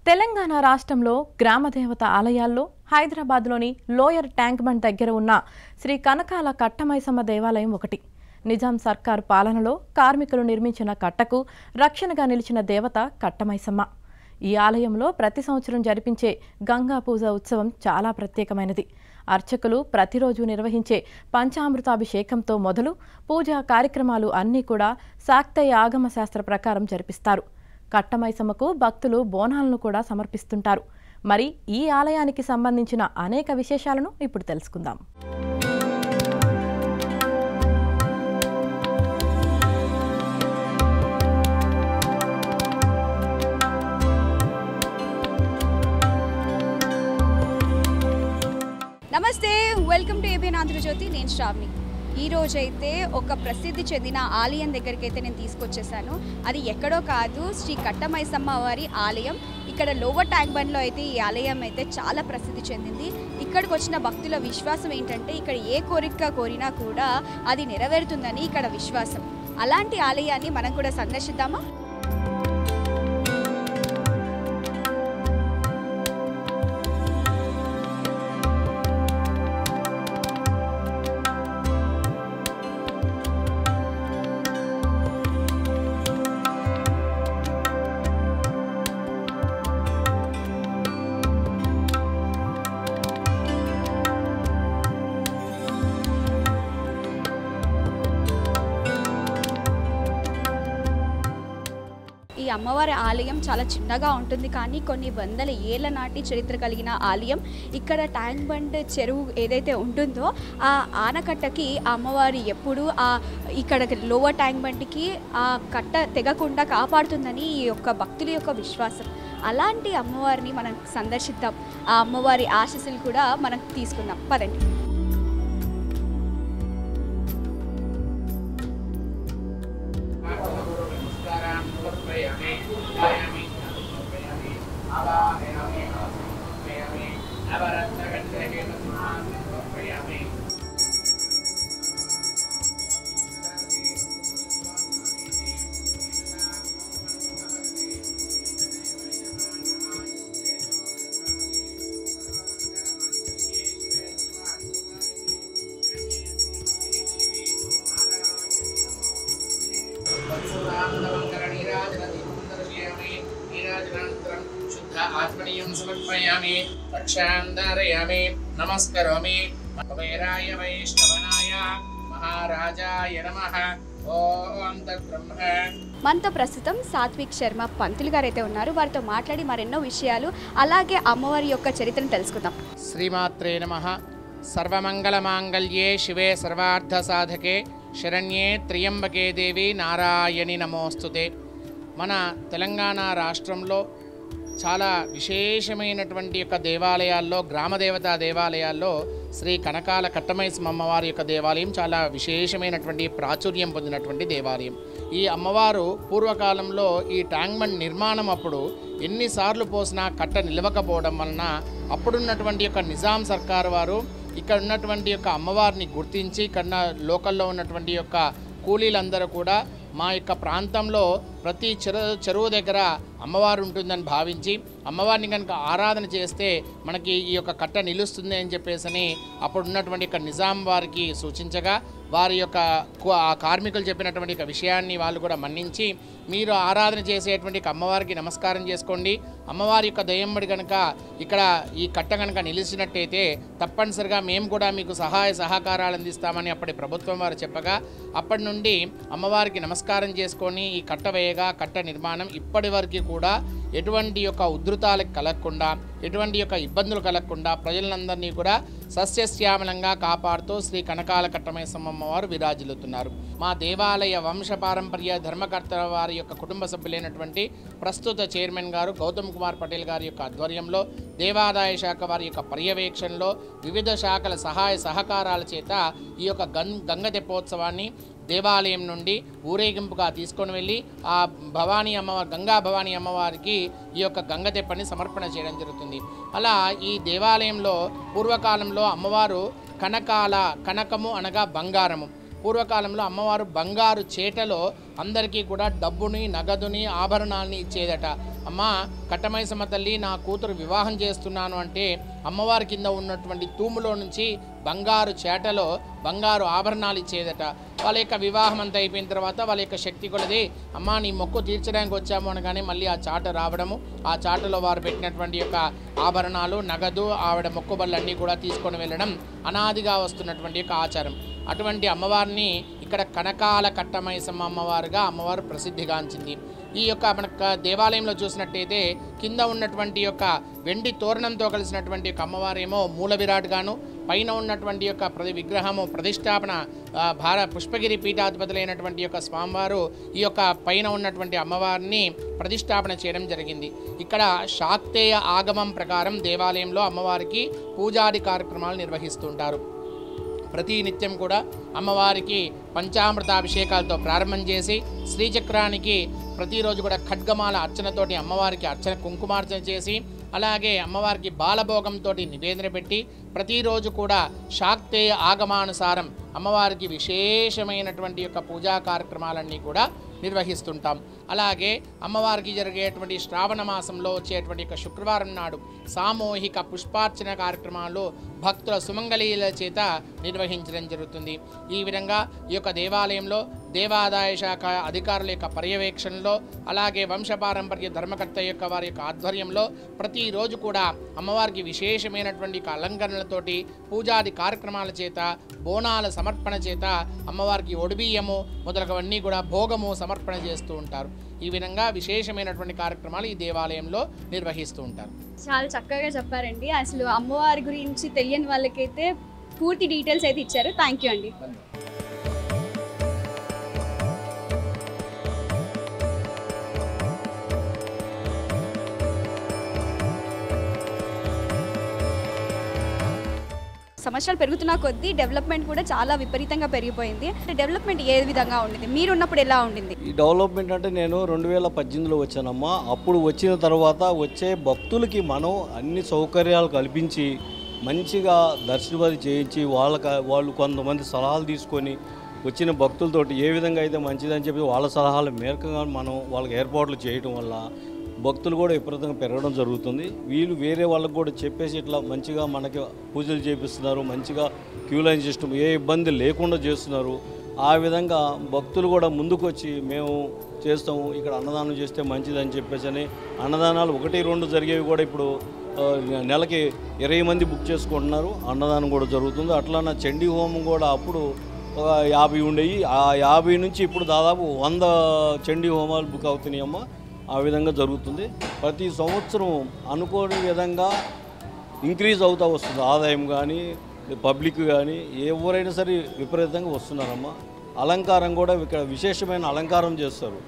తెలంగాణ రాష్ట్రంలో గ్రామదేవత ఆలయాల్లో హైదరాబాద్లోని లోయర్ ట్యాంక్ బండ్ దగ్గర ఉన్న శ్రీ కనకాల కట్టమైసమ్మ దేవాలయం ఒకటి. నిజాం సర్కారు పాలనలో కార్మికులు నిర్మించిన కట్టకు రక్షణగా నిలిచిన దేవత కట్టమైసమ్మ. ఈ ఆలయంలో ప్రతి సంవత్సరం జరిపించే గంగా పూజ ఉత్సవం చాలా ప్రత్యేకమైనది. అర్చకులు ప్రతిరోజు నిర్వహించే పంచామృతాభిషేకంతో మొదలు పూజా కార్యక్రమాలు అన్నీ కూడా శాక్తేయ ఆగమ శాస్త్ర ప్రకారం జరిపిస్తారు. కట్టమైసమ్మకు భక్తులు బోనాలను కూడా సమర్పిస్తుంటారు. మరి ఈ ఆలయానికి సంబంధించిన అనేక విశేషాలను ఇప్పుడు తెలుసుకుందాం. నమస్తే, వెల్కమ్ టు ఏబిఎన్ ఆంధ్రజ్యోతి. నేను శ్రావణి. ఈ రోజైతే ఒక ప్రసిద్ధి చెందిన ఆలయం దగ్గరికి అయితే నేను తీసుకొచ్చేసాను. అది ఎక్కడో కాదు, శ్రీ కట్టమైసమ్మ వారి ఆలయం. ఇక్కడ లోవర్ ట్యాంక్ బండ్లో అయితే ఈ ఆలయం అయితే చాలా ప్రసిద్ధి చెందింది. ఇక్కడికి వచ్చిన భక్తుల విశ్వాసం ఏంటంటే ఇక్కడ ఏ కోరిక కోరినా కూడా అది నెరవేరుతుందని ఇక్కడ విశ్వాసం. అలాంటి ఆలయాన్ని మనం కూడా సందర్శిద్దామా? ఈ అమ్మవారి ఆలయం చాలా చిన్నగా ఉంటుంది, కానీ కొన్ని వందల ఏళ్ల నాటి చరిత్ర కలిగిన ఆలయం. ఇక్కడ ట్యాంక్ బండ్ చెరువు ఏదైతే ఉంటుందో ఆ ఆనకట్టకి ఆ అమ్మవారి ఎప్పుడు ఇక్కడ లోవర్ ట్యాంక్ బండ్కి ఆ కట్ట తెగకుండా కాపాడుతుందని ఈ యొక్క భక్తుల యొక్క విశ్వాసం. అలాంటి అమ్మవారిని మనం సందర్శిద్దాం. ఆ అమ్మవారి ఆశీస్సులు కూడా మనం తీసుకుందాం. పదండి. ఆత్మనీయం సమర్పయామి, రక్షాంధారయామి, నమస్కరోమి. కుబేరాయ వైష్ణవనాయ మహారాజాయ నమః. ఓం తద్బ్రహ్మ. మనతో ప్రస్తుతం సాత్విక్ శర్మ పంతులు గారు అయితే ఉన్నారు. వారితో మాట్లాడి మరెన్నో విషయాలు అలాగే అమ్మవారి యొక్క చరిత్రను తెలుసుకుందాం. శ్రీమాత్రే నమః. సర్వమంగళమాంగళ్యే శివే సర్వార్థ సాధకే శరణ్యే త్ర్యంబకే దేవి నారాయణి నమోస్తుతే. మన తెలంగాణ రాష్ట్రంలో చాలా విశేషమైనటువంటి యొక్క దేవాలయాల్లో, గ్రామదేవతా దేవాలయాల్లో శ్రీ కనకాల కట్టమైసమ్మ అమ్మవారి యొక్క దేవాలయం చాలా విశేషమైనటువంటి ప్రాచుర్యం పొందినటువంటి దేవాలయం. ఈ అమ్మవారు పూర్వకాలంలో ఈ ట్యాంక్ బండ్ నిర్మాణం అప్పుడు ఎన్నిసార్లు పోసినా కట్ట నిలవకపోవడం వలన అప్పుడున్నటువంటి యొక్క నిజాం సర్కారు వారు ఇక్కడ ఉన్నటువంటి యొక్క అమ్మవారిని గుర్తించి ఇక్కడ లోకల్లో ఉన్నటువంటి యొక్క కూలీలందరూ కూడా మా యొక్క ప్రాంతంలో ప్రతి చెరువు దగ్గర అమ్మవారు ఉంటుందని భావించి అమ్మవారిని కనుక ఆరాధన చేస్తే మనకి ఈ యొక్క కట్ట నిలుస్తుంది అని చెప్పేసి అప్పుడు ఉన్నటువంటి యొక్క నిజాం వారికి సూచించగా వారి యొక్క ఆ కార్మికులు చెప్పినటువంటి యొక్క విషయాన్ని వాళ్ళు కూడా మన్నించి మీరు ఆరాధన చేసేటువంటి అమ్మవారికి నమస్కారం చేసుకోండి, అమ్మవారి యొక్క దయంబడి కనుక ఇక్కడ ఈ కట్ట కనుక నిలిచినట్టయితే తప్పనిసరిగా మేము కూడా మీకు సహాయ సహకారాలు అందిస్తామని అప్పటి ప్రభుత్వం వారు చెప్పగా అప్పటి నుండి అమ్మవారికి నమస్కారం చేసుకొని ఈ కట్ట వేయగా కట్ట నిర్మాణం ఇప్పటి వరకు కూడా ఎటువంటి యొక్క ఉధృతాలకు కలగకుండా, ఎటువంటి యొక్క ఇబ్బందులు కలగకుండా ప్రజలందరినీ కూడా సస్యశ్యామలంగా కాపాడుతూ శ్రీ కనకాల కట్టమైసమ్మ అమ్మవారు విరాజిల్లుతున్నారు. మా దేవాలయ వంశపారంపర్య ధర్మకర్త వారి యొక్క కుటుంబ సభ్యులైనటువంటి ప్రస్తుత చైర్మన్ గారు గౌతమ్ కుమార్ పటేల్ గారి యొక్క ఆధ్వర్యంలో, దేవాదాయ శాఖ వారి యొక్క పర్యవేక్షణలో, వివిధ శాఖల సహాయ సహకారాల చేత ఈ యొక్క గంగ తెప్పోత్సవాన్ని దేవాలయం నుండి ఊరేగింపుగా తీసుకొని వెళ్ళి ఆ భవానీ అమ్మవారి గంగా భవానీ అమ్మవారికి ఈ యొక్క గంగ తెప్పని సమర్పణ చేయడం జరుగుతుంది. అలా ఈ దేవాలయంలో పూర్వకాలంలో అమ్మవారు కనకాల, కనకము అనగా బంగారము, పూర్వకాలంలో అమ్మవారు బంగారు చేటలో అందరికీ కూడా డబ్బుని, నగదుని, ఆభరణాలని ఇచ్చేదట. అమ్మ కట్టమైసమ్మ తల్లి, నా కూతురు వివాహం చేస్తున్నాను అంటే అమ్మవారి కింద ఉన్నటువంటి తూములో నుంచి బంగారు చేటలో బంగారు ఆభరణాలు ఇచ్చేదట. వాళ్ళ యొక్క వివాహం అంతా అయిపోయిన తర్వాత వాళ్ళ యొక్క శక్తి కొలది అమ్మ నీ మొక్కు తీర్చడానికి వచ్చాము అనగానే మళ్ళీ ఆ చాట రావడము, ఆ చాటలో వారు పెట్టినటువంటి యొక్క ఆభరణాలు, నగదు, ఆవిడ మొక్కుబళ్ళన్నీ కూడా తీసుకొని వెళ్ళడం అనాదిగా వస్తున్నటువంటి యొక్క ఆచారం. అటువంటి అమ్మవారిని ఇక్కడ కనకాల కట్టమైసమ్మ అమ్మవారుగా అమ్మవారు ప్రసిద్ధిగాంచింది. ఈ యొక్క మన దేవాలయంలో చూసినట్టయితే కింద ఉన్నటువంటి యొక్క వెండి తోరణంతో కలిసినటువంటి యొక్క అమ్మవారేమో మూల విరాట్గాను, పైన ఉన్నటువంటి యొక్క విగ్రహము ప్రతిష్టాపన పుష్పగిరి పీఠాధిపతులైనటువంటి యొక్క స్వామివారు ఈ యొక్క పైన ఉన్నటువంటి అమ్మవారిని ప్రతిష్టాపన చేయడం జరిగింది. ఇక్కడ శాక్తేయ ఆగమం ప్రకారం దేవాలయంలో అమ్మవారికి పూజాది కార్యక్రమాలు నిర్వహిస్తుంటారు. ప్రతి నిత్యం కూడా అమ్మవారికి పంచామృతాభిషేకాలతో ప్రారంభం చేసి శ్రీచక్రానికి ప్రతిరోజు కూడా ఖడ్గమాల అర్చనతోటి అమ్మవారికి అర్చన కుంకుమార్చన చేసి అలాగే అమ్మవారికి బాలభోగంతో నివేదన పెట్టి ప్రతిరోజు కూడా శాక్తేయ ఆగమానుసారం అమ్మవారికి విశేషమైనటువంటి యొక్క పూజా కార్యక్రమాలన్నీ కూడా నిర్వహిస్తుంటాం. అలాగే అమ్మవారికి జరిగేటువంటి శ్రావణ మాసంలో వచ్చేటువంటి యొక్క శుక్రవారం నాడు సామూహిక పుష్పార్చన కార్యక్రమాలు భక్తుల సుమంగళీల చేత నిర్వహించడం జరుగుతుంది. ఈ విధంగా ఈ యొక్క దేవాలయంలో దేవాదాయ శాఖ అధికారుల యొక్క పర్యవేక్షణలో అలాగే వంశపారంపర్య ధర్మకర్త యొక్క వారి యొక్క ఆధ్వర్యంలో ప్రతిరోజు కూడా అమ్మవారికి విశేషమైనటువంటి అలంకరణలతోటి పూజాది కార్యక్రమాల చేత బోనాల సమర్పణ చేత అమ్మవారికి ఒడిబియ్యము మొదలగువన్నీ కూడా భోగము సమర్పణ చేస్తూ ఉంటారు. ఈ విధంగా విశేషమైనటువంటి కార్యక్రమాలు ఈ దేవాలయంలో నిర్వహిస్తూ ఉంటారు. చాలా చక్కగా చెప్పారండి. అసలు అమ్మవారి గురించి తెలియని వాళ్ళకైతే పూర్తి డీటెయిల్స్ అయితే ఇచ్చారు. థ్యాంక్ యూ అండి. సంవత్సరాలు పెరుగుతున్న కొద్దీ డెవలప్మెంట్ కూడా చాలా విపరీతంగా పెరిగిపోయింది. డెవలప్మెంట్ ఏ విధంగా ఉండింది, మీరు ఉన్నప్పుడు ఎలా ఉండింది? ఈ డెవలప్మెంట్ అంటే నేను 2018లో వచ్చానమ్మా. అప్పుడు వచ్చిన తర్వాత వచ్చే భక్తులకి మనం అన్ని సౌకర్యాలు కల్పించి మంచిగా దర్శనవాది చేయించి వాళ్ళు కొంతమంది సలహాలు తీసుకొని వచ్చిన భక్తులతోటి ఏ విధంగా అయితే మంచిదని చెప్పి వాళ్ళ సలహాల మేరకుగా మనం వాళ్ళకి ఏర్పాట్లు చేయడం వల్ల భక్తులు కూడా విపరీతంగా పెరగడం జరుగుతుంది. వీళ్ళు వేరే వాళ్ళకు కూడా చెప్పేసి ఇట్లా మంచిగా మనకి పూజలు చేపిస్తున్నారు, మంచిగా క్యూ లైన్ సిస్టమ్ ఏ ఇబ్బంది లేకుండా చేస్తున్నారు. ఆ విధంగా భక్తులు కూడా ముందుకు వచ్చి మేము చేస్తాము, ఇక్కడ అన్నదానం చేస్తే మంచిదని చెప్పేసి అని అన్నదానాలు 1-2 జరిగేవి కూడా ఇప్పుడు నెలకి 20 మంది బుక్ చేసుకుంటున్నారు. అన్నదానం కూడా జరుగుతుంది. అట్లా నా చండీ హోమం కూడా అప్పుడు 50 ఉండేవి. ఆ 50 నుంచి ఇప్పుడు దాదాపు 100 చండీ హోమాలు బుక్ అవుతున్నాయమ్మా. ఆ విధంగా జరుగుతుంది. ప్రతి సంవత్సరం అనుకోని విధంగా ఇంక్రీజ్ అవుతూ వస్తుంది ఆదాయం కానీ పబ్లిక్ కానీ ఎవరైనా సరే విపరీతంగా వస్తున్నారమ్మా. అలంకారం కూడా ఇక్కడ విశేషమైన అలంకారం చేస్తారు.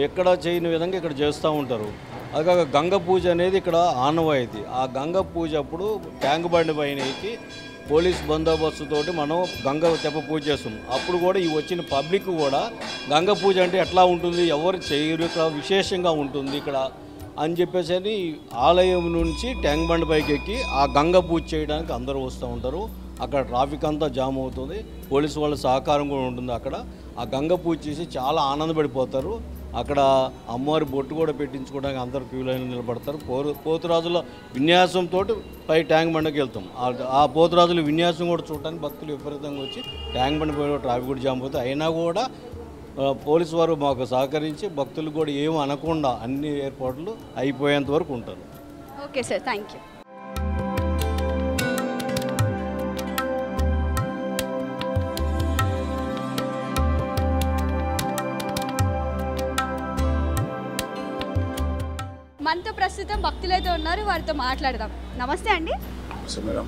ఎక్కడ చేయని విధంగా ఇక్కడ చేస్తూ ఉంటారు. అదే గంగ పూజ అనేది ఇక్కడ ఆనవాయితీ. ఆ గంగ పూజ అప్పుడు ట్యాంక్ బండి పైన ఎక్కి పోలీస్ బందోబస్తుతోటి మనం గంగ తెప్ప పూజ చేస్తాం. అప్పుడు కూడా ఈ వచ్చిన పబ్లిక్ కూడా గంగ పూజ అంటే ఎట్లా ఉంటుంది, ఎవరు చేయరు, ఇక్కడ విశేషంగా ఉంటుంది ఇక్కడ అని చెప్పేసి అని ఆలయం నుంచి ట్యాంక్ బండి పైకి ఎక్కి ఆ గంగ పూజ చేయడానికి అందరూ వస్తూ ఉంటారు. అక్కడ ట్రాఫిక్ అంతా జామ్ అవుతుంది. పోలీసు వాళ్ళ సహకారం కూడా ఉంటుంది. అక్కడ ఆ గంగ పూజ చేసి చాలా ఆనందపడిపోతారు. అక్కడ అమ్మవారి బొట్టు కూడా పెట్టించుకోవడానికి అందరూ క్యూ లైన్ నిలబడతారు. పోతురాజుల విన్యాసంతో పై ట్యాంక్ బండికి వెళ్తాం. ఆ పోతురాజుల విన్యాసం కూడా చూడటానికి భక్తులు విపరీతంగా వచ్చి ట్యాంక్ బండి పోయి ట్రాఫిక్ కూడా జామ్ అవుతుంది. అయినా కూడా పోలీసు వారు మాకు సహకరించి భక్తులు కూడా ఏమీ అనకుండా అన్ని ఏర్పాట్లు అయిపోయేంత వరకు ఉంటారు. Okay sir, thank you. మనతో ప్రస్తుతం భక్తులైతే ఉన్నారు, వారితో మాట్లాడదాం. నమస్తే అండి. మేడం,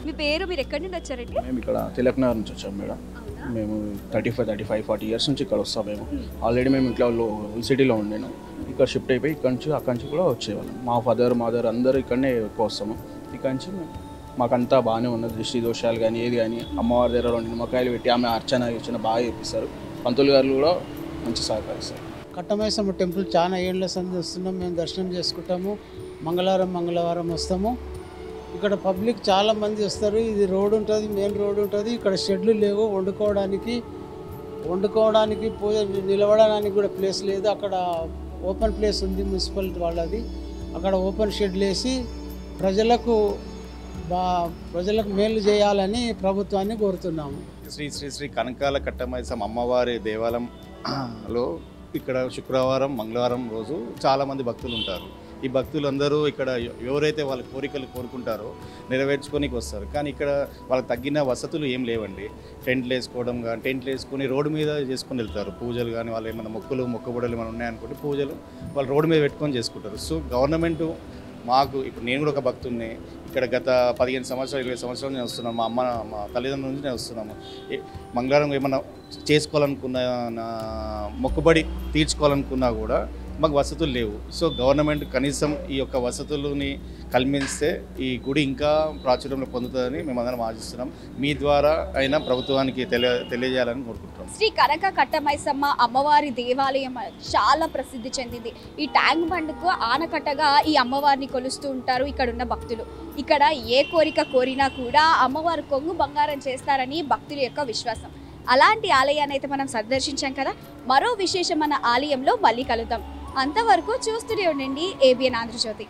మీ పేరు, మీరు ఎక్కడి నుండి వచ్చారండి? మేము ఇక్కడ తిలక్ నగర్ నుంచి వచ్చాము మేడం. మేము 35-40 ఇయర్స్ నుంచి ఇక్కడ వస్తాం. మేము ఆల్రెడీ మేము ఇంట్లో సిటీలో ఉండేను. ఇక్కడ షిఫ్ట్ అయిపోయి అక్కడి నుంచి కూడా వచ్చేవాళ్ళం. మా ఫాదర్ మదర్ అందరూ ఇక్కడనే ఎక్కువ వస్తాము. ఇక్కడ నుంచి మాకంతా బాగానే ఉన్నది. దృష్టి దోషాలు కానీ ఏది కానీ అమ్మవారి దగ్గర 2 నిమ్మకాయలు పెట్టి ఆమె అర్చన బాగా చేపిస్తారు. పంతులు గారు కూడా మంచి సహకరిస్తారు. కట్టమైసమ్మ టెంపుల్ చాలా ఏళ్ళ సంది వస్తున్నాం. మేము దర్శనం చేసుకుంటాము. మంగళవారం వస్తాము. ఇక్కడ పబ్లిక్ చాలామంది వస్తారు. ఇది రోడ్ ఉంటుంది, మెయిన్ రోడ్ ఉంటుంది. ఇక్కడ షెడ్లు లేవు వండుకోవడానికి. వండుకోవడానికి నిలవడానికి కూడా ప్లేస్ లేదు. అక్కడ ఓపెన్ ప్లేస్ ఉంది మున్సిపాలిటీ వాళ్ళది. అక్కడ ఓపెన్ షెడ్లు వేసి ప్రజలకు మేలు చేయాలని ప్రభుత్వాన్ని కోరుతున్నాము. శ్రీ శ్రీ శ్రీ కనకాల కట్టమైసమ్మ అమ్మవారి దేవాలయంలో ఇక్కడ శుక్రవారం మంగళవారం రోజు చాలామంది భక్తులు ఉంటారు. ఈ భక్తులందరూ ఇక్కడ ఎవరైతే వాళ్ళ కోరికలు కోరుకుంటారో నెరవేర్చుకోనికి వస్తారు. కానీ ఇక్కడ వాళ్ళకి తగ్గిన వసతులు ఏం లేవండి. టెంట్లు వేసుకొని రోడ్డు మీద చేసుకొని వెళ్తారు. పూజలు కానీ వాళ్ళు ఏమైనా మొక్కుబడులు ఏమైనా ఉన్నాయనుకుంటే పూజలు వాళ్ళు రోడ్డు మీద పెట్టుకొని చేసుకుంటారు. సో గవర్నమెంట్ మాకు ఇప్పుడు నేను కూడా ఒక భక్తుడిని, ఇక్కడ గత 15 సంవత్సరాలు 20 సంవత్సరాలు నేను వస్తున్నాను. మా తల్లిదండ్రుల నుంచి నేను వస్తున్నాము. మంగళవారం ఏమన్నా చేసుకోవాలనుకున్న మొక్కుబడి తీర్చుకోవాలనుకున్నా కూడా మాకు వసతులు లేవు. సో గవర్నమెంట్ కనీసం ఈ యొక్క వసతులని కల్పిస్తే ఈ గుడి ఇంకా ప్రాచుర్యంలో పొందుతుందని మేమందరం ఆశిస్తున్నాం. మీ ద్వారా అయినా ప్రభుత్వానికి తెలియజేయాలని కోరుకుంటున్నాం. శ్రీ కనక కట్టమైసమ్మ అమ్మవారి దేవాలయం చాలా ప్రసిద్ధి చెందింది. ఈ ట్యాంక్ బండ్కు ఆనకట్టగా ఈ అమ్మవారిని కొలుస్తూ ఉంటారు ఇక్కడ ఉన్న భక్తులు. ఇక్కడ ఏ కోరిక కోరినా కూడా అమ్మవారు కొంగు బంగారం చేస్తారని భక్తుల యొక్క విశ్వాసం. అలాంటి ఆలయాన్ని అయితే మనం సందర్శించాం కదా. మరో విశేషమైన ఆలయంలో మళ్ళీ కలుద్దాం. అంతవరకు చూస్తూనే ఉండండి ABN ఆంధ్రజ్యోతి.